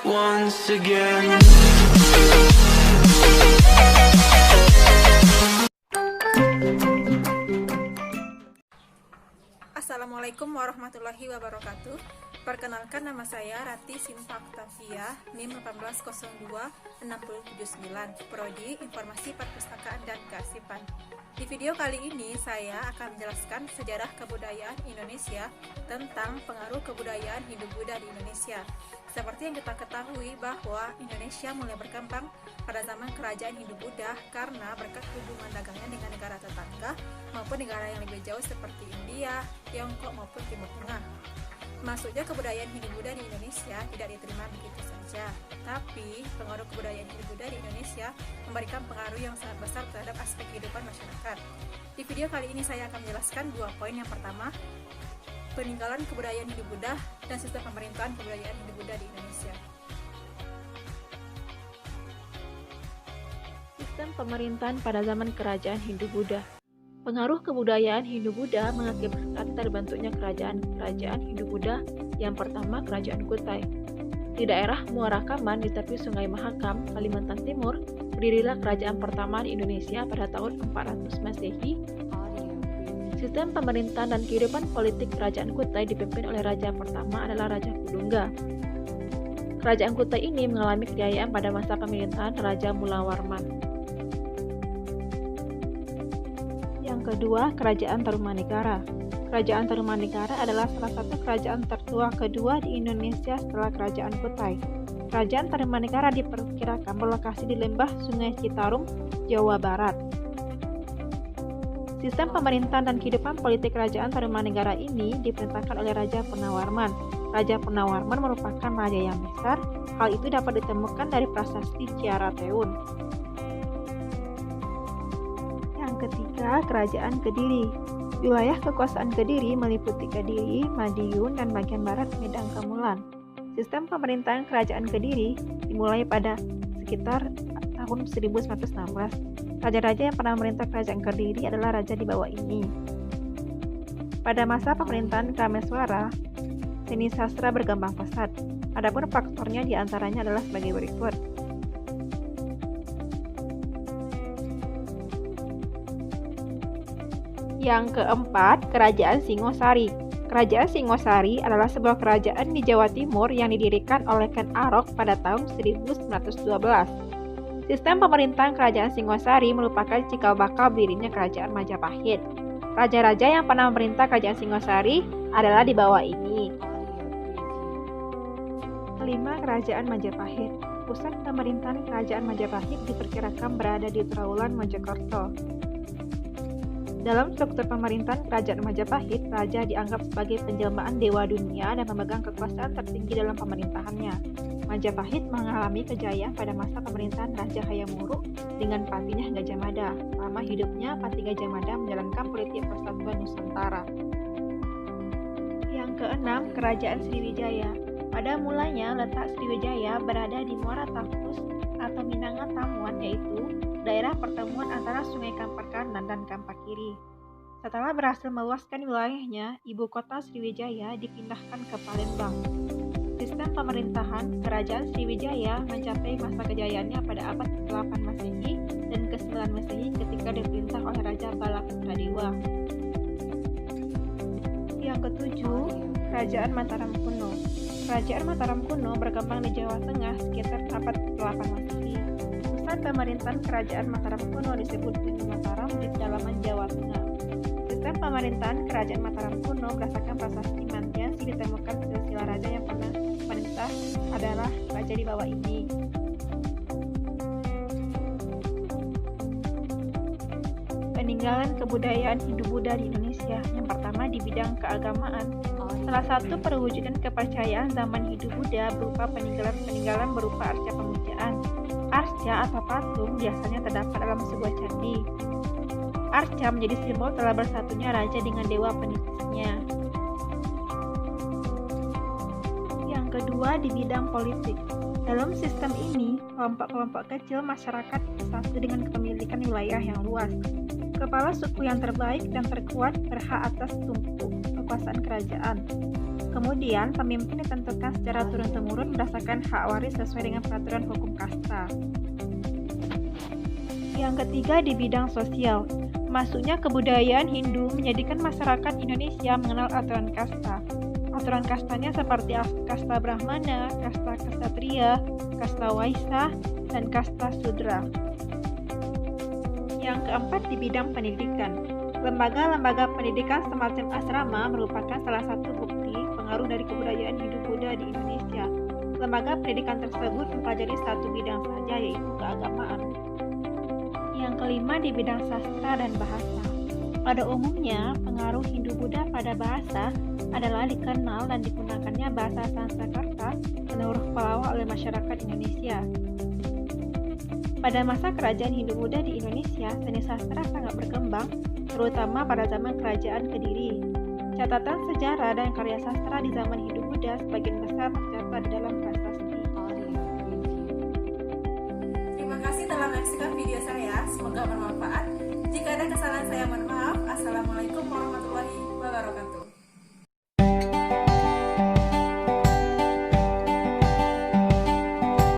once again. Assalamualaikum warahmatullahi wabarakatuh. Perkenalkan, nama saya Rati Sinta Octavia, NIM 1802679, Prodi Informasi Perpustakaan dan Kearsipan. Di video kali ini saya akan menjelaskan sejarah kebudayaan Indonesia tentang pengaruh kebudayaan Hindu-Buddha di Indonesia. Seperti yang kita ketahui bahwa Indonesia mulai berkembang pada zaman kerajaan Hindu-Buddha karena berkat hubungan dagangnya dengan negara tetangga maupun negara yang lebih jauh seperti India, Tiongkok maupun Timur Tengah. Masuknya kebudayaan Hindu-Buddha di Indonesia tidak diterima begitu saja, tapi pengaruh kebudayaan Hindu-Buddha di Indonesia memberikan pengaruh yang sangat besar terhadap aspek kehidupan masyarakat. Di video kali ini saya akan menjelaskan dua poin. Yang pertama, peninggalan kebudayaan Hindu-Buddha dan sistem pemerintahan kebudayaan Hindu-Buddha di Indonesia. Sistem pemerintahan pada zaman kerajaan Hindu-Buddha. Pengaruh kebudayaan Hindu-Buddha mengakibatkan terbentuknya kerajaan-kerajaan Hindu-Buddha. Yang pertama, Kerajaan Kutai. Di daerah Muara Kaman di tepi Sungai Mahakam, Kalimantan Timur, berdirilah kerajaan pertama di Indonesia pada tahun 400 Masehi. Sistem pemerintahan dan kehidupan politik Kerajaan Kutai dipimpin oleh raja pertama adalah Raja Kudungga. Kerajaan Kutai ini mengalami kejayaan pada masa pemerintahan Raja Mulawarman. Yang kedua, Kerajaan Tarumanegara. Kerajaan Tarumanegara adalah salah satu kerajaan tertua kedua di Indonesia setelah Kerajaan Kutai. Kerajaan Tarumanegara diperkirakan berlokasi di lembah Sungai Citarum, Jawa Barat. Sistem pemerintahan dan kehidupan politik Kerajaan Tarumanegara ini diperintahkan oleh Raja Purnawarman. Raja Purnawarman merupakan raja yang besar. Hal itu dapat ditemukan dari prasasti Ciarateun. Ketiga, Kerajaan Kediri. Wilayah kekuasaan Kediri meliputi Kediri, Madiun, dan bagian barat Medang Kamulan. Sistem pemerintahan Kerajaan Kediri dimulai pada sekitar tahun 1916. Raja-raja yang pernah memerintah Kerajaan Kediri adalah raja di bawah ini. Pada masa pemerintahan Kameswara, seni sastra berkembang pesat. Adapun faktornya diantaranya adalah sebagai berikut. Yang keempat, Kerajaan Singosari. Kerajaan Singosari adalah sebuah kerajaan di Jawa Timur yang didirikan oleh Ken Arok pada tahun 1912. Sistem pemerintahan Kerajaan Singosari merupakan cikal bakal berdirinya Kerajaan Majapahit. Raja-raja yang pernah memerintah Kerajaan Singosari adalah di bawah ini. Kelima, Kerajaan Majapahit. Pusat pemerintahan Kerajaan Majapahit diperkirakan berada di Trowulan, Mojokerto. Dalam struktur pemerintahan Kerajaan Majapahit, raja dianggap sebagai penjelmaan dewa dunia dan memegang kekuasaan tertinggi dalam pemerintahannya. Majapahit mengalami kejayaan pada masa pemerintahan Raja Hayam Wuruk dengan patinya Gajah Mada. Selama hidupnya, Pati Gajah Mada menjalankan politik persatuan Nusantara. Yang keenam, Kerajaan Sriwijaya. Pada mulanya, letak Sriwijaya berada di Muara Takus atau Minangan Tamuan, yaitu daerah pertemuan antara Sungai Kampar Kanan dan Kampar Kiri. Setelah berhasil meluaskan wilayahnya, ibu kota Sriwijaya dipindahkan ke Palembang. Sistem pemerintahan Kerajaan Sriwijaya mencapai masa kejayaannya pada abad ke-8 Masehi dan ke-9 Masehi ketika diperintah oleh Raja Balaputradewa. Yang ketujuh, Kerajaan Mataram Kuno. Kerajaan Mataram Kuno berkembang di Jawa Tengah sekitar abad ke-8 Masehi. Pusat pemerintahan Kerajaan Mataram Kuno disebut Gunung Mataram di pedalaman Jawa Tengah. Sistem pemerintahan Kerajaan Mataram Kuno berdasarkan prasasti Mantiansi ditemukan silsilah raja yang pernah memerintah adalah raja di bawah ini. Peninggalan kebudayaan Hindu-Buddha di Indonesia. Yang pertama, di bidang keagamaan. Salah satu perwujudan kepercayaan zaman Hindu-Buddha berupa peninggalan berupa arca pemujaan. Arca atau patung biasanya terdapat dalam sebuah candi. Arca menjadi simbol telah bersatunya raja dengan dewa penitisnya. Yang kedua, di bidang politik. Dalam sistem ini, kelompok-kelompok kecil masyarakat bersatu dengan kepemilikan wilayah yang luas. Kepala suku yang terbaik dan terkuat berhak atas tumpukan kekuasaan kerajaan. Kemudian, pemimpin ditentukan secara turun-temurun berdasarkan hak waris sesuai dengan peraturan hukum kasta. Yang ketiga, di bidang sosial. Masuknya kebudayaan Hindu menjadikan masyarakat Indonesia mengenal aturan kasta. Aturan kastanya seperti kasta Brahmana, kasta Ksatria, kasta Waisya, dan kasta Sudra. Yang keempat, di bidang pendidikan. Lembaga-lembaga pendidikan semacam asrama merupakan salah satu bukti pengaruh dari kebudayaan Hindu-Buddha di Indonesia. Lembaga pendidikan tersebut mempelajari satu bidang saja, yaitu keagamaan. Yang kelima, di bidang sastra dan bahasa. Pada umumnya, pengaruh Hindu-Buddha pada bahasa adalah dikenal dan digunakannya bahasa Sanskerta dan huruf Pallawa oleh masyarakat Indonesia. Pada masa kerajaan Hindu-Buddha di Indonesia, seni sastra sangat berkembang, terutama pada zaman kerajaan Kediri. Catatan sejarah dan karya sastra di zaman Hindu-Buddha sebagian besar tercatat di dalam bahasa